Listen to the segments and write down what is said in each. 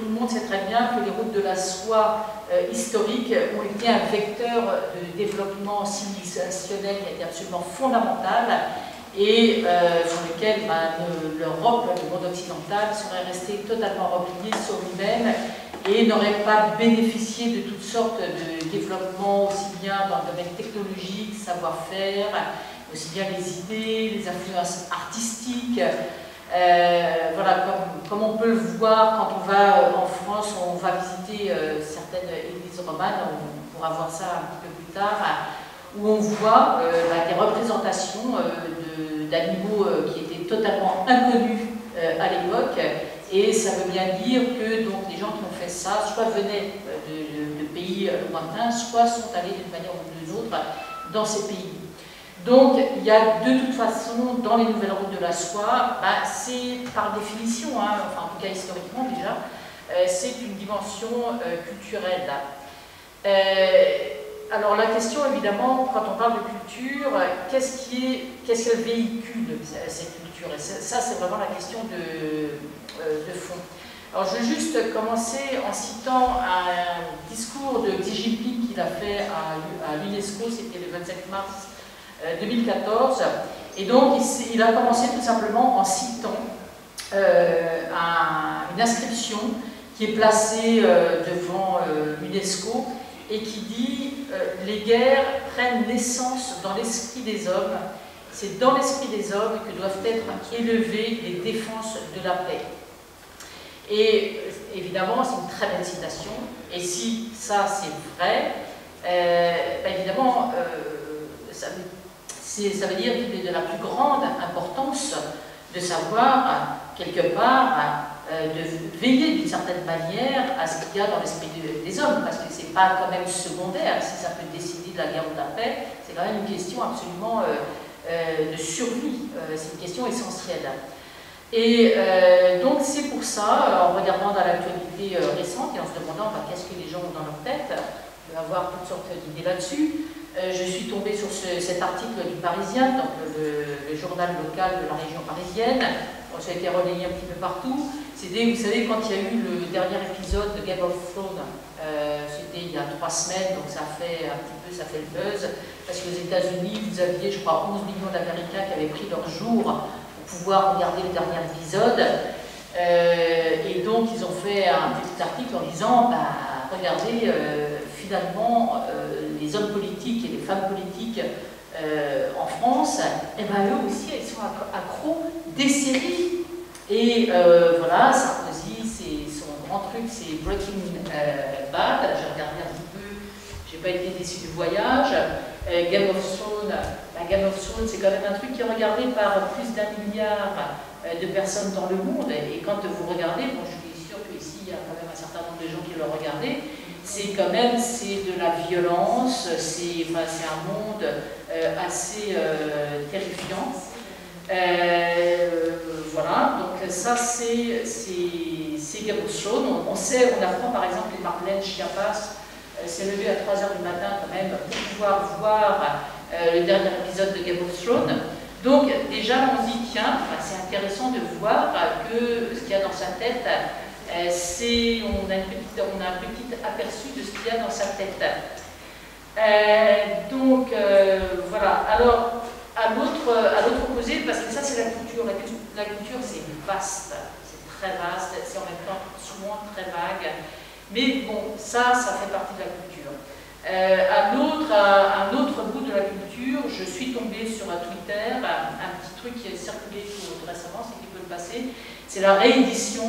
tout le monde sait très bien que les routes de la soie historiques ont été un vecteur de développement civilisationnel qui a été absolument fondamental et sur lequel l'Europe, le monde occidental, serait resté totalement replié sur lui-même et n'aurait pas bénéficié de toutes sortes de développements, aussi bien dans le domaine technologique, savoir-faire, aussi bien les idées, les influences artistiques. Voilà, comme on peut le voir quand on va en France, on va visiter certaines églises romanes, on pourra voir ça un petit peu plus tard, où on voit des représentations d'animaux qui étaient totalement inconnus à l'époque, et ça veut bien dire que donc, les gens qui ont fait ça, soit venaient de pays lointains, soit sont allés d'une manière ou d'une autre dans ces pays. Donc, il y a de toute façon, dans les nouvelles routes de la soie, c'est par définition, enfin en tout cas historiquement déjà, c'est une dimension culturelle. Alors la question évidemment, quand on parle de culture, qu'est-ce qu'elle véhicule cette culture? Et ça c'est vraiment la question de fond. Alors je vais juste commencer en citant un discours de Xi Jinping qu'il a fait à l'UNESCO, c'était le 27 mars 2014, et donc il a commencé tout simplement en citant une inscription qui est placée devant l'UNESCO et qui dit les guerres prennent naissance dans l'esprit des hommes, c'est dans l'esprit des hommes que doivent être élevées les défenses de la paix. Et évidemment, c'est une très belle citation, et si ça c'est vrai, évidemment, ça veut dire qu'il est de la plus grande importance de savoir, quelque part, de veiller d'une certaine manière à ce qu'il y a dans l'esprit des hommes, parce que c'est pas quand même secondaire, si ça peut décider de la guerre ou de la paix, c'est quand même une question absolument de survie, c'est une question essentielle. Et donc c'est pour ça, en regardant dans l'actualité récente et en se demandant qu'est-ce que les gens ont dans leur tête, on peut avoir toutes sortes d'idées là-dessus. Je suis tombée sur cet article du Parisien, donc le journal local de la région parisienne. Bon, ça a été relayé un petit peu partout. C'était, vous savez, quand il y a eu le dernier épisode de Game of Thrones, c'était il y a 3 semaines, donc ça fait un petit peu, ça fait le buzz, parce qu'aux États-Unis, vous aviez, je crois, 11 millions d'Américains qui avaient pris leur jour pour pouvoir regarder le dernier épisode. Et donc, ils ont fait un petit article en disant, regardez, finalement, les hommes politiques et les femmes politiques en France, eux aussi, ils sont accros des séries. Et voilà, Sarkozy, son grand truc, c'est Breaking Bad. J'ai regardé un petit peu, j'ai pas été déçu du voyage. Game of Thrones, Game of Thrones, c'est quand même un truc qui est regardé par plus d'1 milliard de personnes dans le monde. Et quand vous regardez, bon, je suis sûre qu'ici, il y a quand même un certain nombre de gens qui l'ont regardé. C'est quand même, c'est de la violence, c'est un monde assez terrifiant. Voilà, donc ça c'est Game of Thrones. On sait, on apprend par exemple que Marlène Schiappa s'est levée à 3 h du matin quand même pour pouvoir voir le dernier épisode de Game of Thrones. Donc déjà on dit tiens, c'est intéressant de voir que ce qu'il y a dans sa tête, on a un petit aperçu de ce qu'il y a dans sa tête. Donc voilà, alors à l'autre opposé, parce que ça c'est la culture. La culture c'est vaste, c'est très vaste, c'est en même temps souvent très vague, mais bon, ça fait partie de la culture. À un autre bout de la culture, je suis tombée sur Twitter, un petit truc qui a circulé tout récemment, c'est qu'il peut le passer, c'est la réédition.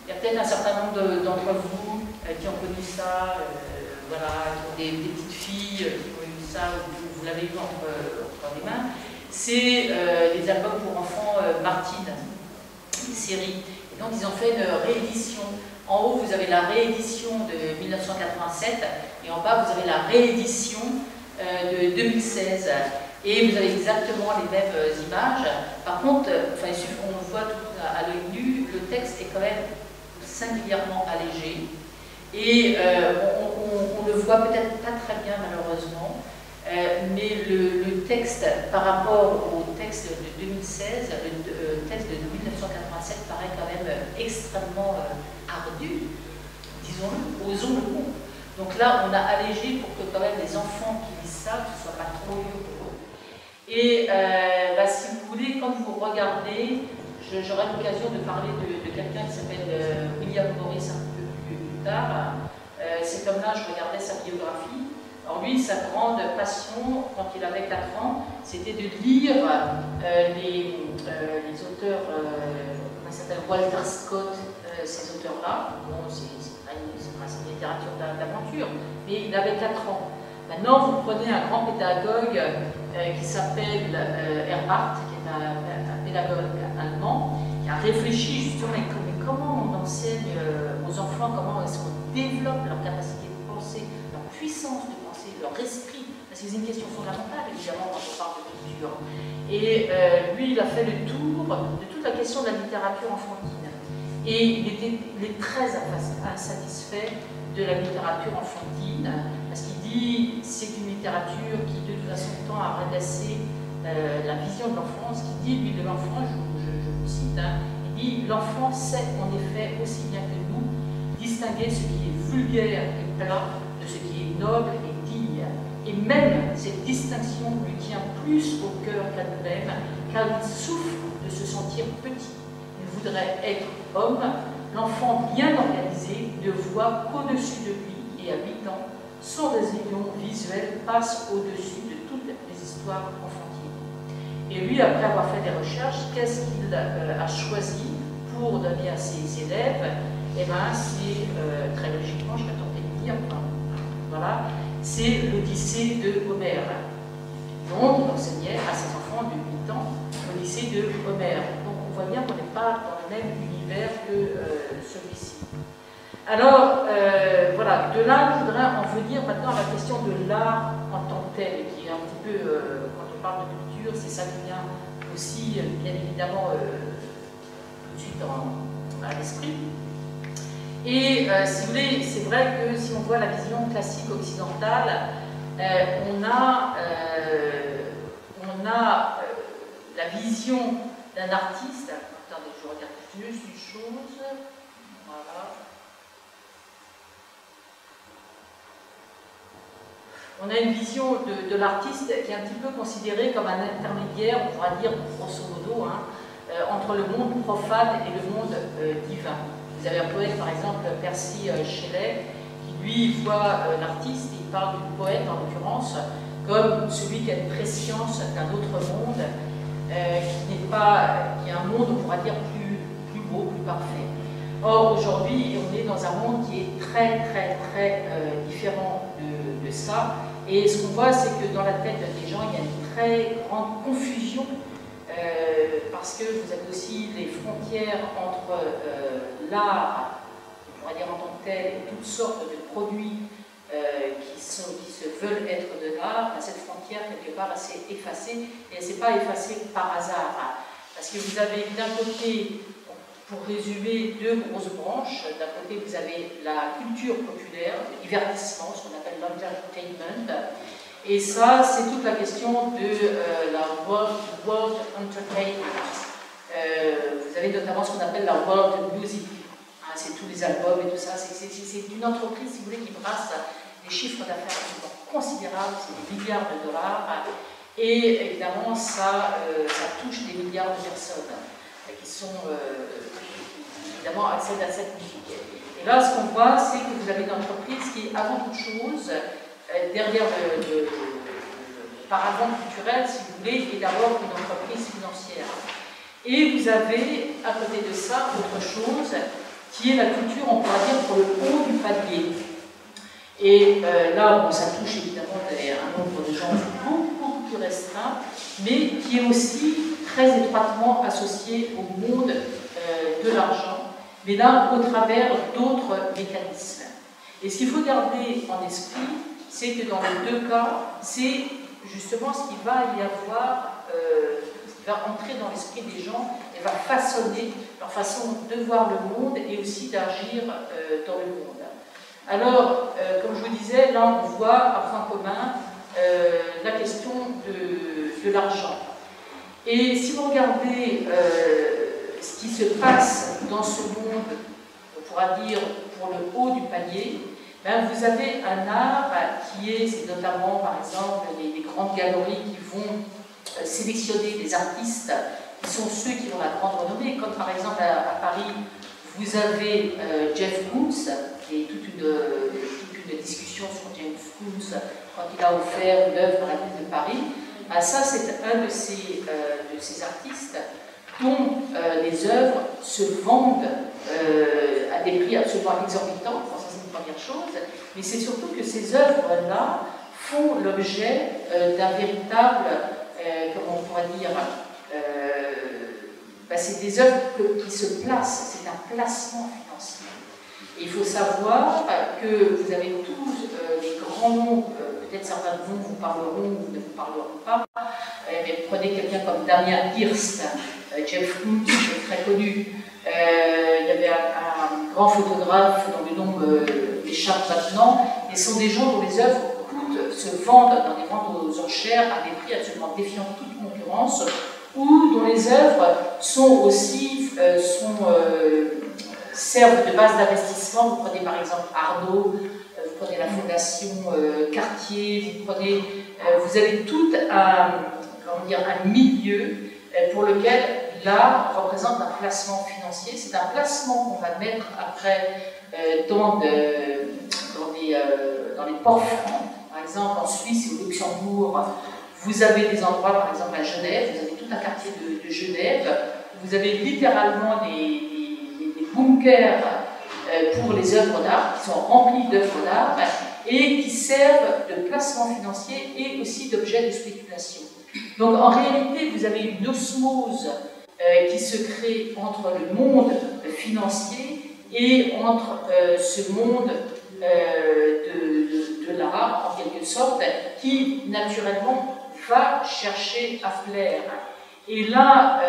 Il y a peut-être un certain nombre d'entre vous qui ont connu ça, voilà, qui ont des petites filles qui ont eu ça, vous l'avez eu entre les mains. C'est les albums pour enfants Martine, une série. Et donc ils ont fait une réédition. En haut, vous avez la réédition de 1987 et en bas, vous avez la réédition de 2016. Et vous avez exactement les mêmes images. Par contre, on voit tout à l'œil nu, le texte est quand même singulièrement allégé. Et on le voit peut-être pas très bien malheureusement, mais le texte par rapport au texte de 2016, le texte de 1987 paraît quand même extrêmement ardu. osons le mot. Donc là, on a allégé pour que quand même les enfants qui lisent ça, que ce ne soit pas trop dur pour eux. Et si vous voulez, quand vous regardez, j'aurai l'occasion de parler de quelqu'un qui s'appelle William Morris un peu plus tard. Cet homme-là, je regardais sa biographie. Alors lui, sa grande passion, quand il avait 4 ans, c'était de lire les auteurs, comment s'appelle, Walter Scott, ces auteurs-là. Bon, c'est une littérature d'aventure, mais il avait 4 ans. Maintenant, vous prenez un grand pédagogue qui s'appelle Herbart, qui est un pédagogue allemand, qui a réfléchi justement mais comment on enseigne aux enfants, comment est-ce qu'on développe leur capacité de penser, leur puissance de penser, leur esprit, parce que c'est une question fondamentale évidemment quand on parle de culture. Et lui, il a fait le tour de toute la question de la littérature enfantine. Et il est très insatisfait de la littérature enfantine, parce qu'il dit c'est une littérature qui de toute façon tend à redresser la vision de l'enfance, qui dit lui de l'enfant, je vous cite, il dit l'enfant sait en effet aussi bien que nous distinguer ce qui est vulgaire et plat de ce qui est noble et digne. Et même cette distinction lui tient plus au cœur qu'à nous-mêmes, car il souffre de se sentir petit. Il voudrait être homme. L'enfant bien organisé ne voit qu'au-dessus de lui, et à 8 ans, son rayon visuel passe au-dessus de toutes les histoires enfantines. Et lui, après avoir fait des recherches, qu'est-ce qu'il a choisi pour donner à ses élèves? Eh bien, c'est très logiquement, je vais tenter de dire, voilà, c'est l'Odyssée de Homère. Donc, il enseignait à ses enfants de 8 ans l'Odyssée de Homère. Donc, on voit bien qu'on n'est pas dans le même univers que celui-ci. Alors, voilà, de là, je voudrais en venir maintenant à la question de l'art en tant que tel, qui est un petit peu, quand on parle de culture, c'est ça qui vient aussi, bien évidemment, tout de suite à l'esprit. Et si vous voulez, c'est vrai que si on voit la vision classique occidentale, on a la vision d'un artiste. Attendez, je regarde juste une chose. Voilà. On a une vision de l'artiste qui est un petit peu considérée comme un intermédiaire, on pourra dire grosso modo, entre le monde profane et le monde divin. Vous avez un poète, par exemple, Percy Shelley, qui lui voit l'artiste, il parle du poète en l'occurrence, comme celui qui a une préscience d'un autre monde, qui est un monde, on pourra dire, plus beau, plus parfait. Or, aujourd'hui, on est dans un monde qui est très différent de ça. Et ce qu'on voit, c'est que dans la tête des gens, il y a une très grande confusion parce que vous avez aussi les frontières entre l'art, on pourrait dire en tant que tel, et toutes sortes de produits qui se veulent être de l'art. Cette frontière, quelque part, elle s'est effacée, et elle ne s'est pas effacée par hasard. Parce que vous avez d'un côté, pour résumer, 2 grosses branches. D'un côté, vous avez la culture populaire, le divertissement, ce qu'on appelle l'entertainment. Et ça, c'est toute la question de la world entertainment. Vous avez notamment ce qu'on appelle la world music. C'est tous les albums et tout ça. C'est une entreprise, si vous voulez, qui brasse des chiffres d'affaires absolument considérables. C'est des milliards de dollars. Et évidemment, ça touche des milliards de personnes qui sont évidemment accèdent à cette musique. Et là, ce qu'on voit, c'est que vous avez une entreprise qui, avant toute chose, derrière le paravent culturel, si vous voulez, est d'abord une entreprise financière. Et vous avez, à côté de ça, autre chose, qui est la culture, on pourra dire, pour le haut du panier. Et là, bon, ça touche évidemment un nombre de gens beaucoup plus restreint, mais qui est aussi très étroitement associé au monde de l'argent, mais là, au travers d'autres mécanismes. Et ce qu'il faut garder en esprit, c'est que dans les 2 cas, c'est justement ce qui va y avoir, ce qui va entrer dans l'esprit des gens et va façonner leur façon de voir le monde et aussi d'agir dans le monde. Alors, comme je vous disais, là on voit à point commun la question de l'argent. Et si vous regardez ce qui se passe dans ce monde, on pourra dire pour le haut du panier, ben, vous avez un art qui est, c'est notamment par exemple les grandes galeries qui vont sélectionner des artistes qui sont ceux qui ont la grande renommée, comme par exemple à Paris, vous avez Jeff Koons, et toute une discussion sur Jeff Koons quand il a offert une œuvre à la ville de Paris. Ah, ça, c'est un de ces artistes dont les œuvres se vendent à des prix absolument exorbitants. Enfin, ça, c'est une première chose. Mais c'est surtout que ces œuvres-là font l'objet d'un véritable, comment on pourrait dire, c'est des œuvres qui se placent, c'est un placement financier. Et il faut savoir que vous avez tous les grands noms, peut-être certains de vous parleront ou ne vous parleront pas, mais prenez quelqu'un comme Damien Hirst, Jeff Koons, très connu. Il y avait un grand photographe dont le nom m'échappe maintenant, et ce sont des gens dont les œuvres se vendent dans des ventes aux enchères à des prix absolument défiant toute concurrence, ou dont les œuvres sont aussi servent de base d'investissement. Vous prenez par exemple Arnaud, vous prenez la fondation Cartier, vous avez tout un milieu pour lequel l'art représente un placement financier. C'est un placement qu'on va mettre après dans les ports francs. Par exemple, en Suisse et au Luxembourg, vous avez des endroits, par exemple à Genève, vous avez tout un quartier de Genève, vous avez littéralement des bunkers pour les œuvres d'art, qui sont remplis d'œuvres d'art, et qui servent de placement financier et aussi d'objet de spéculation. Donc en réalité, vous avez une osmose qui se crée entre le monde financier et entre ce monde de l'art, en quelque sorte, qui naturellement va chercher à plaire. Et là,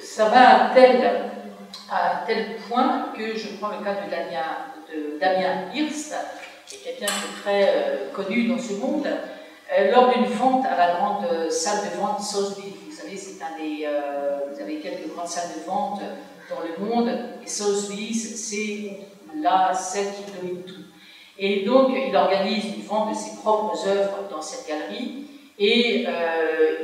ça va à un tel point que je prends le cas de Damien Hirst, qui est quelqu'un de très connu dans ce monde, lors d'une vente à la grande salle de vente Sotheby's. Vous savez, vous avez quelques grandes salles de vente dans le monde, et Sotheby's, c'est celle qui domine tout. Et donc, il organise une vente de ses propres œuvres dans cette galerie, et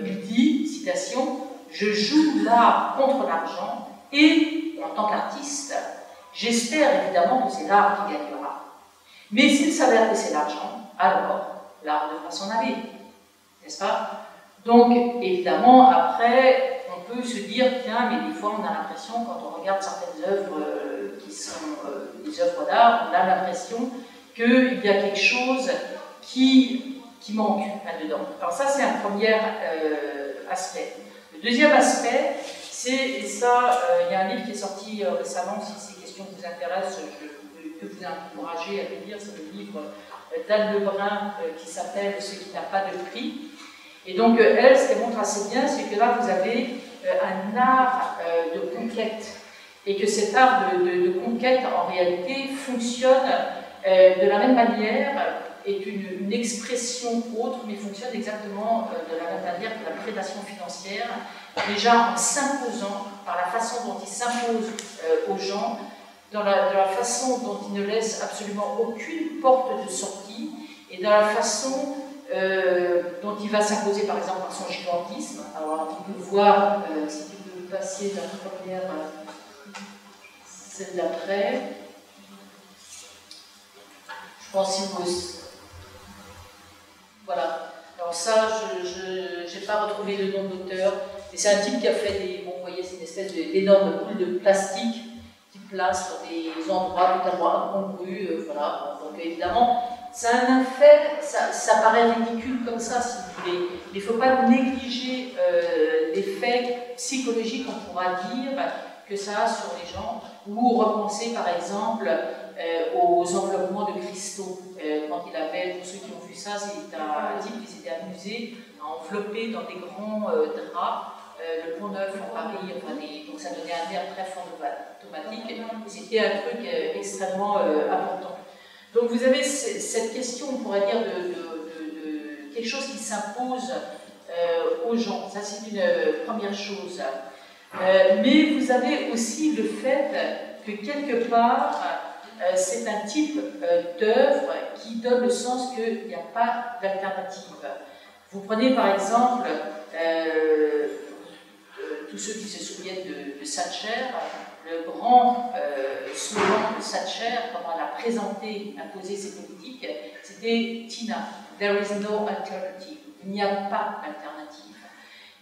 il dit, citation, « Je joue l'art contre l'argent, et, en tant qu'artiste, j'espère évidemment que c'est l'art qui gagnera. Mais s'il s'avère que c'est l'argent, alors l'art devra s'en aller. » N'est-ce pas? Donc, évidemment, après, on peut se dire, tiens, mais des fois, on a l'impression, quand on regarde certaines œuvres qui sont des œuvres d'art, on a l'impression qu'il y a quelque chose qui manque là-dedans. Alors ça, c'est un premier aspect. Le deuxième aspect, c'est, et ça, il y a un livre qui est sorti récemment, si ces questions vous intéressent, je peux vous encourager à le lire, c'est le livre d'Anne Lebrun qui s'appelle « Ce qui n'a pas de prix ». Et donc, elle, ce qu'elle montre assez bien, c'est que là, vous avez un art de conquête, et que cet art de conquête, en réalité, fonctionne de la même manière, est une expression autre, mais fonctionne exactement de la même manière que la prédation financière, déjà en s'imposant, par la façon dont il s'impose aux gens, dans la façon dont il ne laisse absolument aucune porte de sortie, et dans la façon dont il va s'imposer, par exemple, par son gigantisme. Alors, on peut voir, si tu peux passer la première, celle d'après. Je pense qu'il faut... Voilà. Alors ça, je n'ai pas retrouvé le nom d'auteur, mais c'est un type qui a fait des... Bon, vous voyez, c'est une espèce d'énorme boule de plastique qui place dans des endroits totalement incongrus, voilà. Donc évidemment, c'est un fait, ça paraît ridicule comme ça, si vous voulez. Mais il ne faut pas négliger l'effet psychologique, on pourra dire, que ça a sur les gens, ou repenser par exemple aux enveloppements de cristaux. Quand il avait, pour ceux qui ont vu ça, c'est un type qui s'était amusé à envelopper dans des grands draps le Pont-Neuf en Paris, donc ça donnait un air très fantomatique, c'était un truc extrêmement important. Donc vous avez cette question, on pourrait dire, de quelque chose qui s'impose aux gens. Ça, c'est une première chose. Mais vous avez aussi le fait que quelque part, c'est un type d'œuvre qui donne le sens qu'il n'y a pas d'alternative. Vous prenez par exemple tous ceux qui se souviennent de Thatcher, le grand slogan de Thatcher, comment elle a présenté, imposé ses politiques, c'était Tina, there is no alternative, il n'y a pas d'alternative.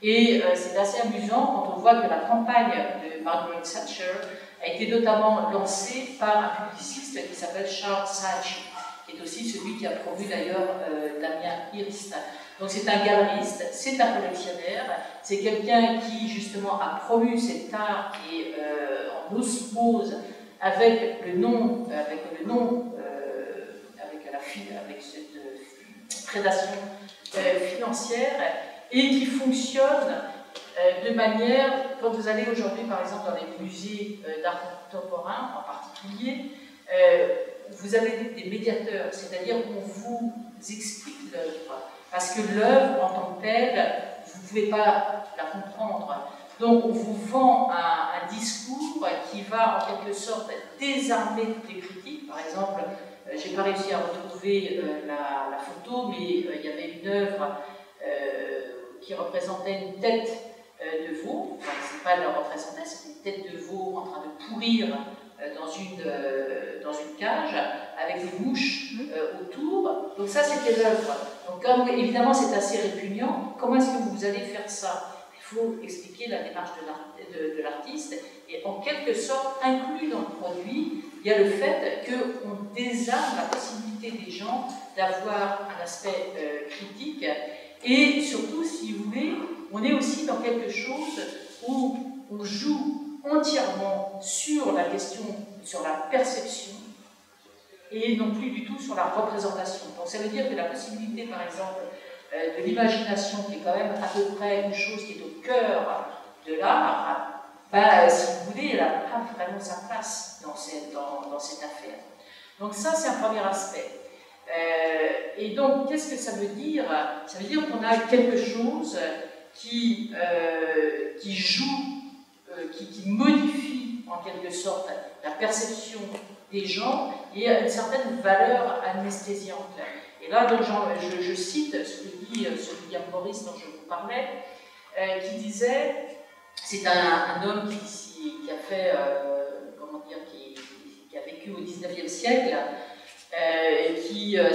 Et c'est assez amusant quand on voit que la campagne de Margaret Thatcher a été notamment lancée par un publiciste qui s'appelle Charles Saatchi, qui est aussi celui qui a promu d'ailleurs Damien Hirst. Donc c'est un galeriste, c'est un collectionneur, c'est quelqu'un qui justement a promu cet art qui est en osmose avec avec cette prédation financière et qui fonctionne de manière, quand vous allez aujourd'hui par exemple dans les musées d'art contemporain en particulier, vous avez des médiateurs, c'est-à-dire qu'on vous explique l'œuvre. Parce que l'œuvre, en tant que telle, vous ne pouvez pas la comprendre. Donc, on vous vend un discours qui va, en quelque sorte, désarmer toutes les critiques. Par exemple, je n'ai pas réussi à retrouver la photo, mais il y avait une œuvre qui représentait une tête de veau. Enfin, ce n'est pas la représentait, c'était une tête de veau en train de pourrir dans une cage, avec des mouches autour. Donc ça, c'était l'œuvre. Donc comme évidemment c'est assez répugnant, comment est-ce que vous allez faire ça? Il faut expliquer la démarche de l'artiste, et en quelque sorte, inclus dans le produit, il y a le fait qu'on désarme la possibilité des gens d'avoir un aspect critique, et surtout, si vous voulez, on est aussi dans quelque chose où on joue entièrement sur la question, sur la perception, et non plus du tout sur la représentation. Donc ça veut dire que la possibilité, par exemple, de l'imagination, qui est quand même à peu près une chose qui est au cœur de l'art, si vous voulez, elle n'a pas vraiment sa place dans cette affaire. Donc ça, c'est un premier aspect. Et donc, qu'est-ce que ça veut dire? Ça veut dire qu'on a quelque chose qui joue, qui modifie en quelque sorte la perception des gens et une certaine valeur anesthésiante. Et là, donc, je cite ce que dit William Morris dont je vous parlais, qui disait, c'est un homme qui a fait, comment dire, qui a vécu au XIXe siècle, qui a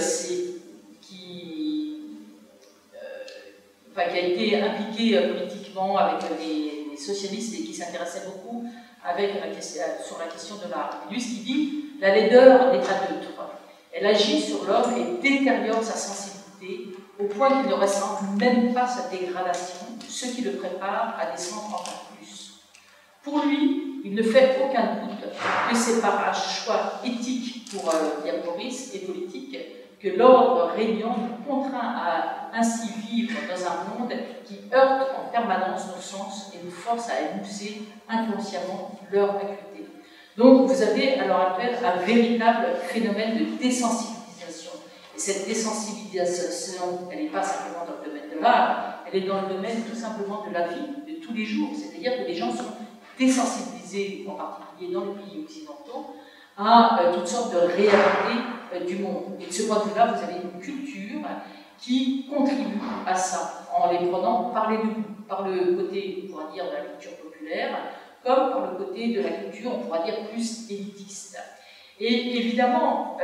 été impliqué politiquement avec les socialistes et qui s'intéressait beaucoup sur la question de l'art. Lui, ce qu'il dit, la laideur n'est pas neutre. Elle agit sur l'homme et détériore sa sensibilité au point qu'il ne ressent même pas sa dégradation, ce qui le prépare à descendre encore plus. Pour lui, il ne fait aucun doute que c'est par un choix éthique pour William Morris et politique que l'ordre régnant nous contraint à ainsi vivre dans un monde qui heurte en permanence nos sens et nous force à émousser inconsciemment leur acuité. Donc vous avez à l'heure actuelle un véritable phénomène de désensibilisation. Et cette désensibilisation, elle n'est pas simplement dans le domaine de l'art, elle est dans le domaine tout simplement de la vie de tous les jours. C'est-à-dire que les gens sont désensibilisés, en particulier dans les pays occidentaux, à toutes sortes de réalités du monde. Et de ce point de vue-là, vous avez une culture qui contribue à ça, en les prenant par les deux bouts, par le côté, on pourra dire, de la culture populaire, comme par le côté de la culture, on pourra dire, plus élitiste. Et évidemment,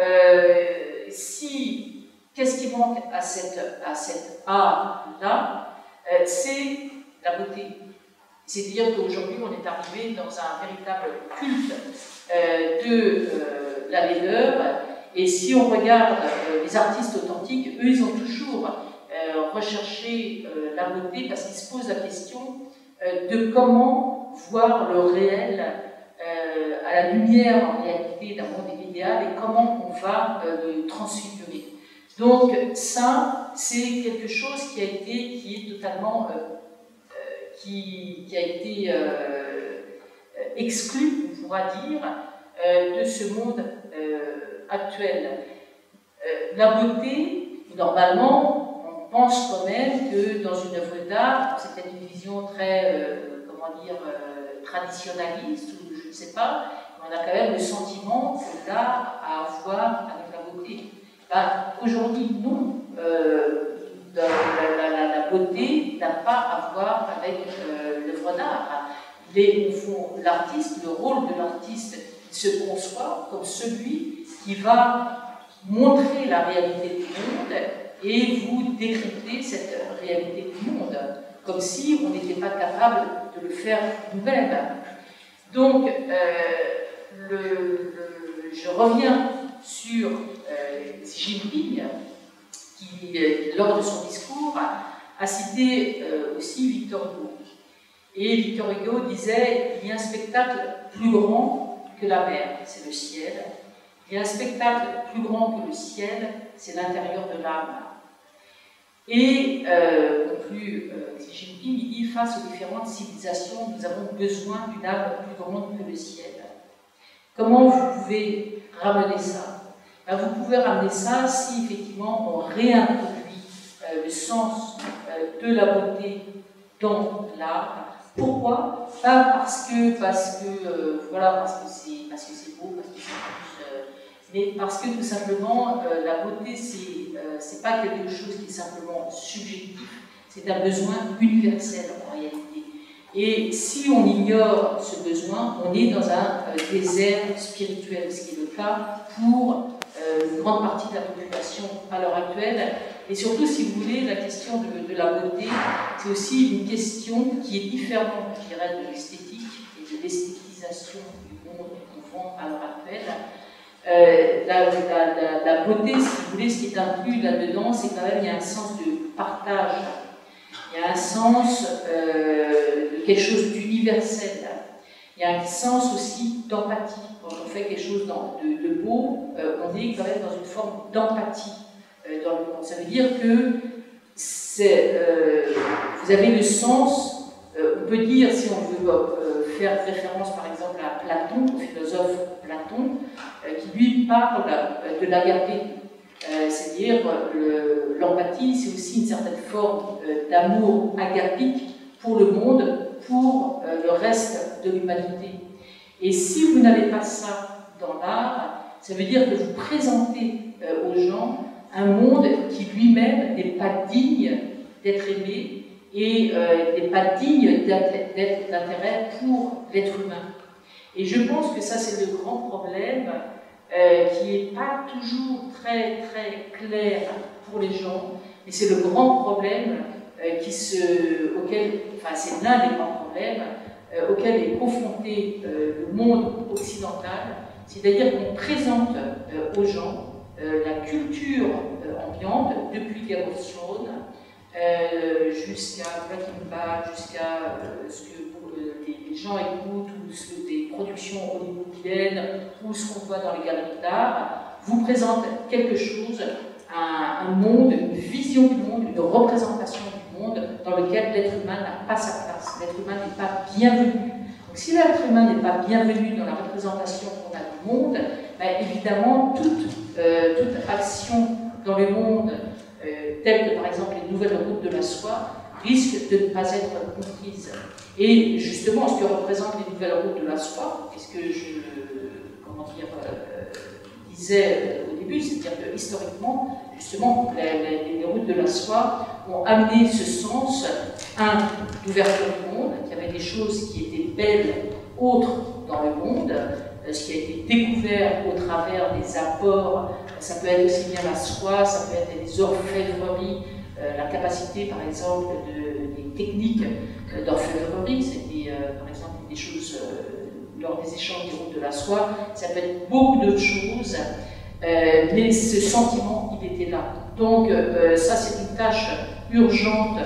qu'est-ce qui manque à cet art-là, c'est la beauté. C'est-à-dire qu'aujourd'hui, on est arrivé dans un véritable culte de la laideur. Et si on regarde les artistes authentiques, eux, ils ont toujours recherché la beauté parce qu'ils se posent la question de comment voir le réel à la lumière, en réalité, d'un monde idéal et comment on va le transfigurer. Donc ça, c'est quelque chose qui est totalement... qui a été exclu, on pourra dire, de ce monde actuel. La beauté, normalement, on pense quand même que dans une œuvre d'art, c'est peut-être une vision très, comment dire, traditionnaliste, ou je ne sais pas comment on a quand même le sentiment que l'art a à voir avec la beauté. Ben, aujourd'hui, non. La beauté n'a pas à voir avec l'œuvre d'art. L'artiste, le rôle de l'artiste, se conçoit comme celui qui va montrer la réalité du monde et vous décrypter cette réalité du monde, comme si on n'était pas capable de le faire nous-mêmes. Donc, je reviens sur Xi Jinping, qui, lors de son discours, a cité aussi Victor Hugo. Et Victor Hugo disait « Il y a un spectacle plus grand que la mer, c'est le ciel. Il y a un spectacle plus grand que le ciel, c'est l'intérieur de l'âme. » Et, conclut Xi Jinping, il dit « Face aux différentes civilisations, nous avons besoin d'une âme plus grande que le ciel. » Comment vous pouvez ramener ça? Ben, vous pouvez ramener ça si effectivement on réintroduit le sens de la beauté dans l'art. Pourquoi? Pas parce que c'est beau, parce que c'est plus, mais parce que tout simplement la beauté c'est pas quelque chose qui est simplement subjectif, c'est un besoin universel en réalité. Et si on ignore ce besoin, on est dans un désert spirituel, ce qui est le cas pour une grande partie de la population à l'heure actuelle. Et surtout, si vous voulez, la question de la beauté, c'est aussi une question qui est différente, je dirais, de l'esthétique et de l'esthétisation du monde qu'on vend à l'heure actuelle. La beauté, si vous voulez, ce qui est inclus là-dedans, c'est quand même, il y a un sens de partage, il y a un sens de quelque chose d'universel, il y a un sens aussi d'empathie. Quand on fait quelque chose de beau, on est quand même dans une forme d'empathie dans le monde. Ça veut dire que vous avez le sens, on peut dire, si on veut faire référence par exemple à Platon, au philosophe Platon, qui lui parle de l'agapé. C'est-à-dire l'empathie, c'est aussi une certaine forme d'amour agapique pour le monde, pour le reste de l'humanité. Et si vous n'avez pas ça dans l'art, ça veut dire que vous présentez aux gens un monde qui lui-même n'est pas digne d'être aimé et n'est pas digne d'intérêt pour l'être humain. Et je pense que ça, c'est le grand problème qui n'est pas toujours très, très clair pour les gens, mais c'est le grand problème c'est l'un des grands problèmes auquel est confronté le monde occidental, c'est-à-dire qu'on présente aux gens la culture ambiante, depuis Game of Thrones jusqu'à Breaking Bad, jusqu'à ce que les gens écoutent, ou des productions hollywoodiennes, ou ce qu'on voit dans les galeries d'art, vous présente quelque chose, un monde, une vision du monde, une représentation du monde dans lequel l'être humain n'a pas sa place, l'être humain n'est pas bienvenu. Donc si l'être humain n'est pas bienvenu dans la représentation qu'on a du monde, ben, évidemment toute action dans le monde, telle que par exemple les nouvelles routes de la soie, risque de ne pas être comprise. Et justement, ce que représentent les nouvelles routes de la soie, puisque je disais au début, c'est-à-dire que historiquement, justement, les routes de la soie ont amené ce sens, d'ouverture du monde, qu'il y avait des choses qui étaient belles, autres dans le monde, ce qui a été découvert au travers des apports, ça peut être aussi bien la soie, ça peut être des orfèvreries, la capacité par exemple des techniques d'orfèvrerie, c'était par exemple des choses lors des échanges des routes de la soie, ça peut être beaucoup d'autres choses, mais ce sentiment, il était là. Donc ça c'est une tâche urgente,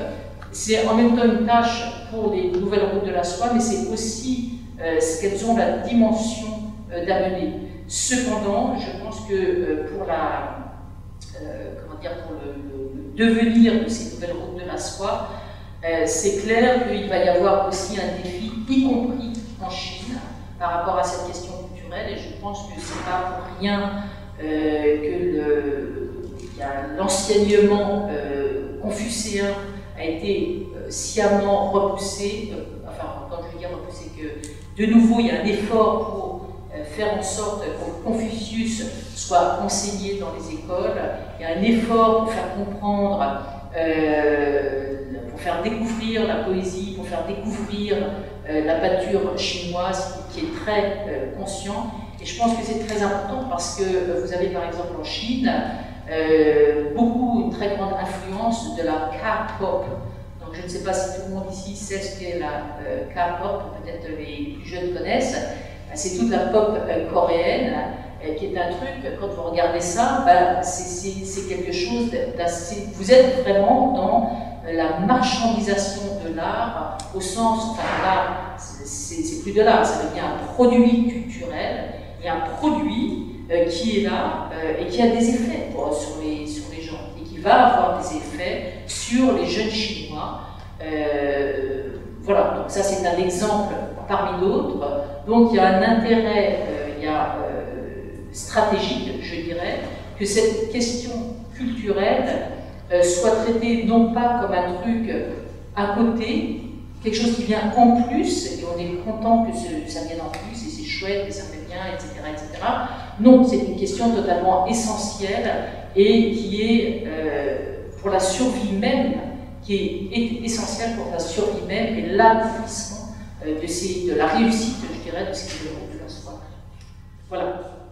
c'est en même temps une tâche pour les nouvelles routes de la soie, mais c'est aussi ce qu'elles ont la dimension d'amener. Cependant, je pense que pour le devenir de ces nouvelles routes de la soie, c'est clair qu'il va y avoir aussi un défi, y compris en Chine, par rapport à cette question culturelle, et je pense que c'est pas pour rien que l'enseignement confucéen a été sciemment repoussé, enfin, quand je veux dire repoussé, que de nouveau il y a un effort pour faire en sorte que Confucius soit enseigné dans les écoles. Il y a un effort pour faire comprendre, pour faire découvrir la poésie, pour faire découvrir la peinture chinoise qui est très conscient. Et je pense que c'est très important parce que vous avez par exemple en Chine une très grande influence de la K-pop. Donc je ne sais pas si tout le monde ici sait ce qu'est la K-pop, peut-être les plus jeunes connaissent. C'est toute la pop coréenne qui est un truc, quand vous regardez ça, c'est quelque chose d'assez... Vous êtes vraiment dans la marchandisation de l'art, au sens, enfin l'art, c'est plus de l'art, ça devient un produit culturel, et un produit qui est là et qui a des effets sur les gens, et qui va avoir des effets sur les jeunes Chinois. Voilà, donc ça c'est un exemple parmi d'autres. Donc il y a un intérêt stratégique, je dirais, que cette question culturelle soit traitée non pas comme un truc à côté, quelque chose qui vient en plus, et on est content que ça vienne en plus, et c'est chouette, et ça fait bien, etc. etc. Non, c'est une question totalement essentielle, et qui est pour la survie même, qui est essentielle pour la survie même, et l'accomplissement de la réussite, je dirais, de ce qui est le rôle de la soirée. Voilà.